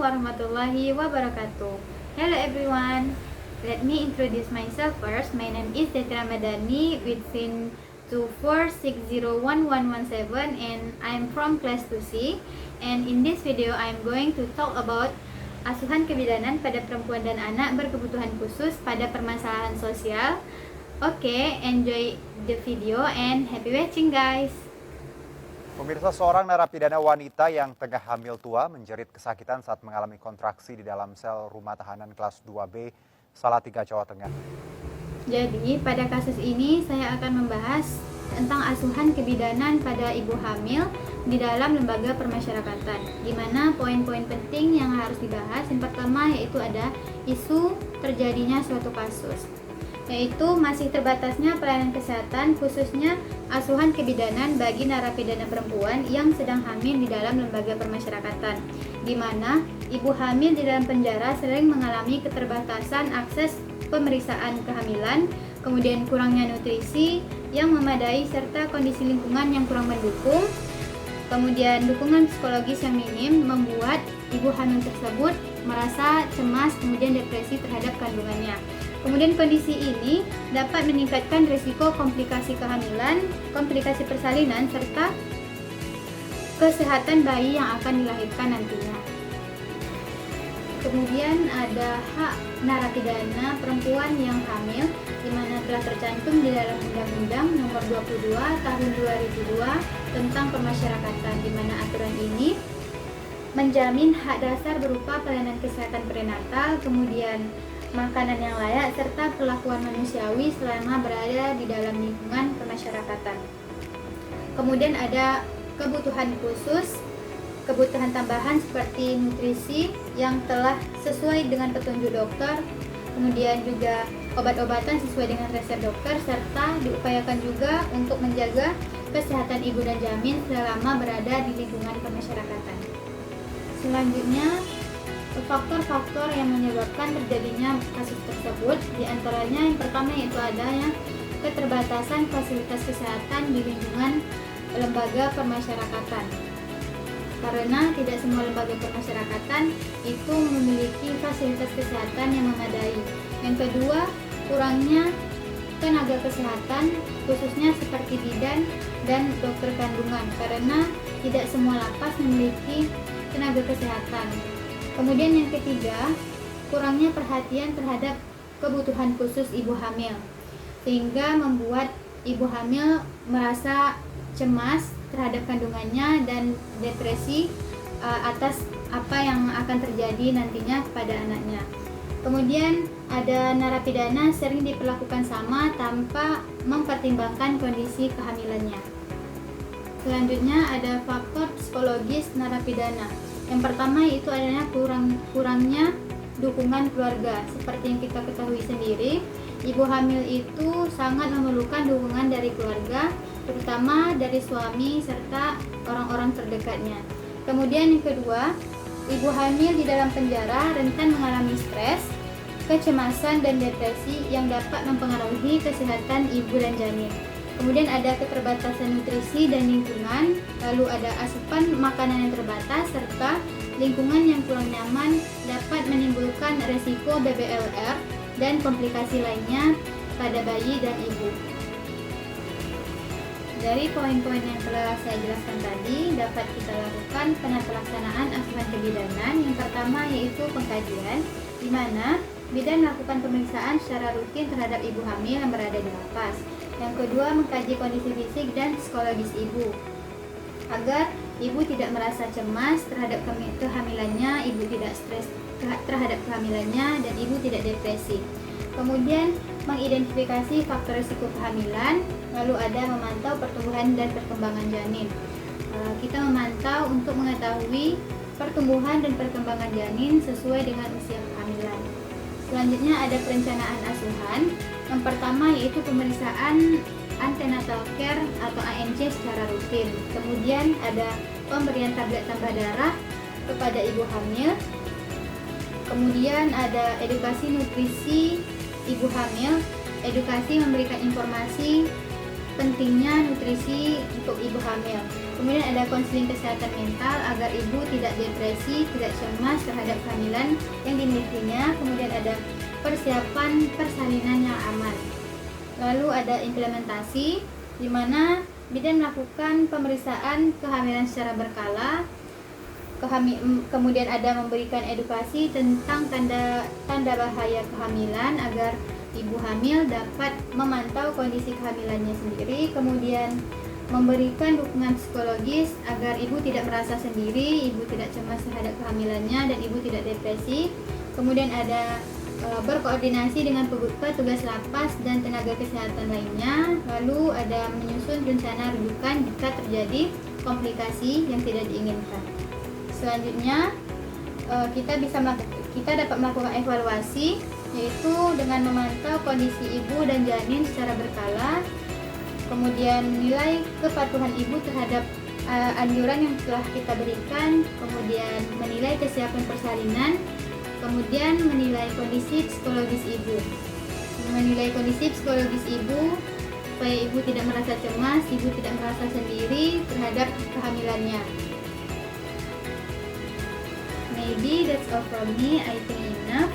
warahmatullahi wabarakatuh. Hello everyone. Let me introduce myself first. My name is Teti Ramadhani with SIN 246011117 and I'm from class 2C. And in this video I'm going to talk about asuhan kebidanan pada perempuan dan anak berkebutuhan khusus pada permasalahan sosial. Oke, enjoy the video and happy watching guys. Pemirsa, seorang narapidana wanita yang tengah hamil tua menjerit kesakitan saat mengalami kontraksi di dalam sel rumah tahanan kelas 2B, Salatiga, Jawa Tengah. Jadi, pada kasus ini saya akan membahas tentang asuhan kebidanan pada ibu hamil di dalam lembaga permasyarakatan. Di mana poin-poin penting yang harus dibahas, yang pertama yaitu ada isu terjadinya suatu kasus, yaitu masih terbatasnya pelayanan kesehatan khususnya asuhan kebidanan bagi narapidana perempuan yang sedang hamil di dalam lembaga permasyarakatan, di mana ibu hamil di dalam penjara sering mengalami keterbatasan akses pemeriksaan kehamilan, kemudian kurangnya nutrisi yang memadai serta kondisi lingkungan yang kurang mendukung, kemudian dukungan psikologis yang minim membuat ibu hamil tersebut merasa cemas, kemudian depresi terhadap kandungannya. Kemudian kondisi ini dapat meningkatkan risiko komplikasi kehamilan, komplikasi persalinan, serta kesehatan bayi yang akan dilahirkan nantinya. Kemudian ada hak narapidana perempuan yang hamil, di mana telah tercantum di dalam Undang-Undang Nomor 22 Tahun 2002 tentang Permasyarakatan, di mana aturan ini menjamin hak dasar berupa pelayanan kesehatan prenatal, kemudian makanan yang layak, serta perlakuan manusiawi selama berada di dalam lingkungan permasyarakatan. Kemudian ada kebutuhan khusus, kebutuhan tambahan seperti nutrisi yang telah sesuai dengan petunjuk dokter, kemudian juga obat-obatan sesuai dengan resep dokter, serta diupayakan juga untuk menjaga kesehatan ibu dan janin selama berada di lingkungan permasyarakatan. Selanjutnya, faktor-faktor yang menyebabkan terjadinya kasus tersebut, diantaranya yang pertama yaitu adanya keterbatasan fasilitas kesehatan di lingkungan lembaga permasyarakatan, karena tidak semua lembaga permasyarakatan itu memiliki fasilitas kesehatan yang memadai. Yang kedua, kurangnya tenaga kesehatan khususnya seperti bidan dan dokter kandungan, karena tidak semua lapas memiliki tenaga kesehatan. Kemudian yang ketiga, kurangnya perhatian terhadap kebutuhan khusus ibu hamil, sehingga membuat ibu hamil merasa cemas terhadap kandungannya dan depresi atas apa yang akan terjadi nantinya kepada anaknya. Kemudian ada narapidana sering diperlakukan sama tanpa mempertimbangkan kondisi kehamilannya. Selanjutnya ada faktor psikologis narapidana. Yang pertama yaitu adanya kurangnya dukungan keluarga. Seperti yang kita ketahui sendiri, ibu hamil itu sangat memerlukan dukungan dari keluarga, terutama dari suami serta orang-orang terdekatnya. Kemudian yang kedua, ibu hamil di dalam penjara rentan mengalami stres, kecemasan dan depresi yang dapat mempengaruhi kesehatan ibu dan janin. Kemudian ada keterbatasan nutrisi dan lingkungan, lalu ada asupan makanan yang terbatas, serta lingkungan yang kurang nyaman dapat menimbulkan resiko BBLR dan komplikasi lainnya pada bayi dan ibu. Dari poin-poin yang telah saya jelaskan tadi, dapat kita lakukan pelaksanaan asuhan kebidanan. Yang pertama yaitu pengkajian, di mana bidan melakukan pemeriksaan secara rutin terhadap ibu hamil yang berada di lapas. Yang kedua, mengkaji kondisi fisik dan psikologis ibu, agar ibu tidak merasa cemas terhadap kehamilannya, ibu tidak stres terhadap kehamilannya, dan ibu tidak depresi. Kemudian, mengidentifikasi faktor risiko kehamilan, lalu ada memantau pertumbuhan dan perkembangan janin. Kita memantau untuk mengetahui pertumbuhan dan perkembangan janin sesuai dengan usia kehamilan. Selanjutnya ada perencanaan asuhan. Yang pertama yaitu pemeriksaan antenatal care atau ANC secara rutin. Kemudian ada pemberian tablet tambah darah kepada ibu hamil. Kemudian ada edukasi nutrisi ibu hamil, edukasi memberikan informasi pentingnya nutrisi untuk ibu hamil. Kemudian ada konseling kesehatan mental agar ibu tidak depresi, tidak cemas terhadap kehamilan yang dimilikinya. Kemudian ada persiapan persalinan yang aman. Lalu ada implementasi, di mana bidan melakukan pemeriksaan kehamilan secara berkala. Kemudian ada memberikan edukasi tentang tanda bahaya kehamilan agar ibu hamil dapat memantau kondisi kehamilannya sendiri. Kemudian memberikan dukungan psikologis agar ibu tidak merasa sendiri, ibu tidak cemas terhadap kehamilannya, dan ibu tidak depresi. Kemudian ada berkoordinasi dengan petugas lapas dan tenaga kesehatan lainnya. Lalu ada menyusun rencana rujukan jika terjadi komplikasi yang tidak diinginkan. Selanjutnya kita dapat melakukan evaluasi, yaitu dengan memantau kondisi ibu dan janin secara berkala, kemudian menilai kepatuhan ibu terhadap anjuran yang telah kita berikan, kemudian menilai kesiapan persalinan, kemudian menilai kondisi psikologis ibu. Menilai kondisi psikologis ibu supaya ibu tidak merasa cemas, ibu tidak merasa sendiri terhadap kehamilannya. Maybe that's all from me. I think enough.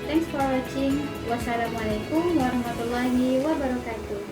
Thanks for watching. Wassalamualaikum warahmatullahi wabarakatuh.